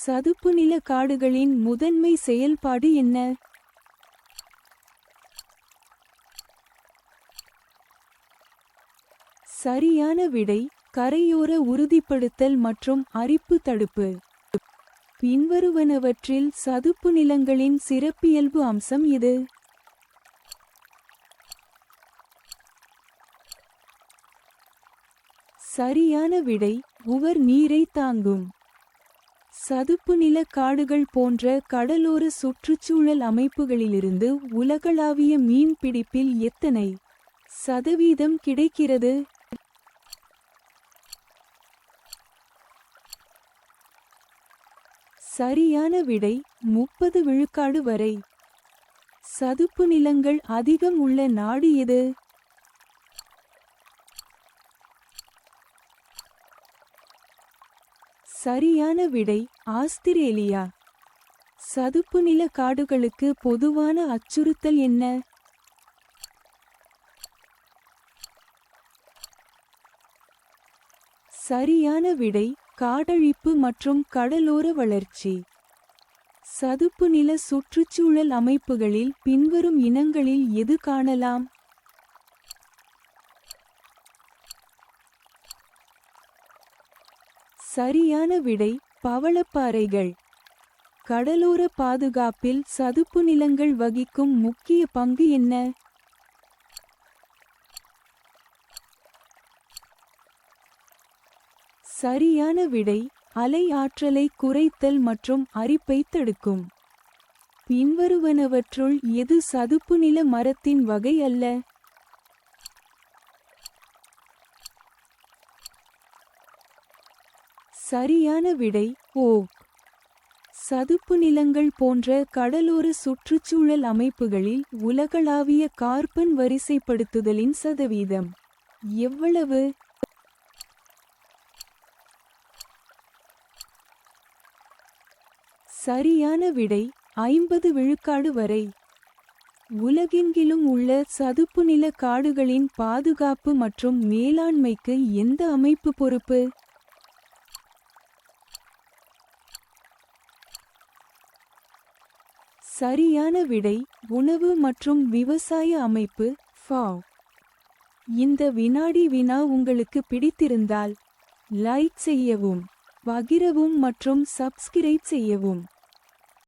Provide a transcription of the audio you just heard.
சதுப்புநில காடுகளின் முதன்மை செயல்பாடு என்ன? சரியான விடை கரையோர உறுதிப்படுத்தல் மற்றும் அரிப்பு தடுப்பு. பின்வருவனவற்றில் சதுப்பு நிலங்களின் சிறப்பியல்பு அம்சம் எது? சரியான விடை உவர் நீரை தாங்கும். சதுப்பு நில காடுகள் போன்ற கடலோர சுற்றுச்சூழல் அமைப்புகளிலிருந்து உலகளாவிய மீன் பிடிப்பில் எத்தனை % கிடைக்கிறது? சரியான விடை 30 விழுக்காடு வரை. சதுப்பு நிலங்கள் அதிகம் உள்ள நாடு எது? சரியான விடை ஆஸ்திரேலியா. சதுப்பு நில காடுகளுக்கு பொதுவான அச்சுறுத்தல் என்ன? சரியான விடை காடழிப்பு மற்றும் கடலோர வளர்ச்சி. சதுப்பு நில சுற்றுச்சூழல் அமைப்புகளில் பின்வரும் இனங்களில் எது காணலாம்? சரியான விடை பவளப்பாறைகள். கடலோர பாதுகாப்பில் சதுப்பு நிலங்கள் வகிக்கும் முக்கிய பங்கு என்ன? சரியான விடை அலை ஆற்றலை குறைத்தல் மற்றும் அரிப்பை தடுக்கும். பின்வருவனவற்றுள் எது சதுப்பு நில மரத்தின் வகை அல்ல? சரியான விடை ஓக். சதுப்பு நிலங்கள் போன்ற கடலோர சுற்றுச்சூழல் அமைப்புகளில் உலகளாவிய கார்பன் வரிசைப்படுத்துதலின் சதவீதம் எவ்வளவு? சரியான விடை 50 விழுக்காடு வரை. உலகெங்கிலும் உள்ள சதுப்பு நில காடுகளின் பாதுகாப்பு மற்றும் மேலாண்மைக்கு எந்த அமைப்பு பொறுப்பு? சரியான விடை உணவு மற்றும் விவசாய அமைப்பு FAO. இந்த வினாடி வினா உங்களுக்கு பிடித்திருந்தால் லைக் செய்யவும், பகிரவும் மற்றும் சப்ஸ்கிரைப் செய்யவும்.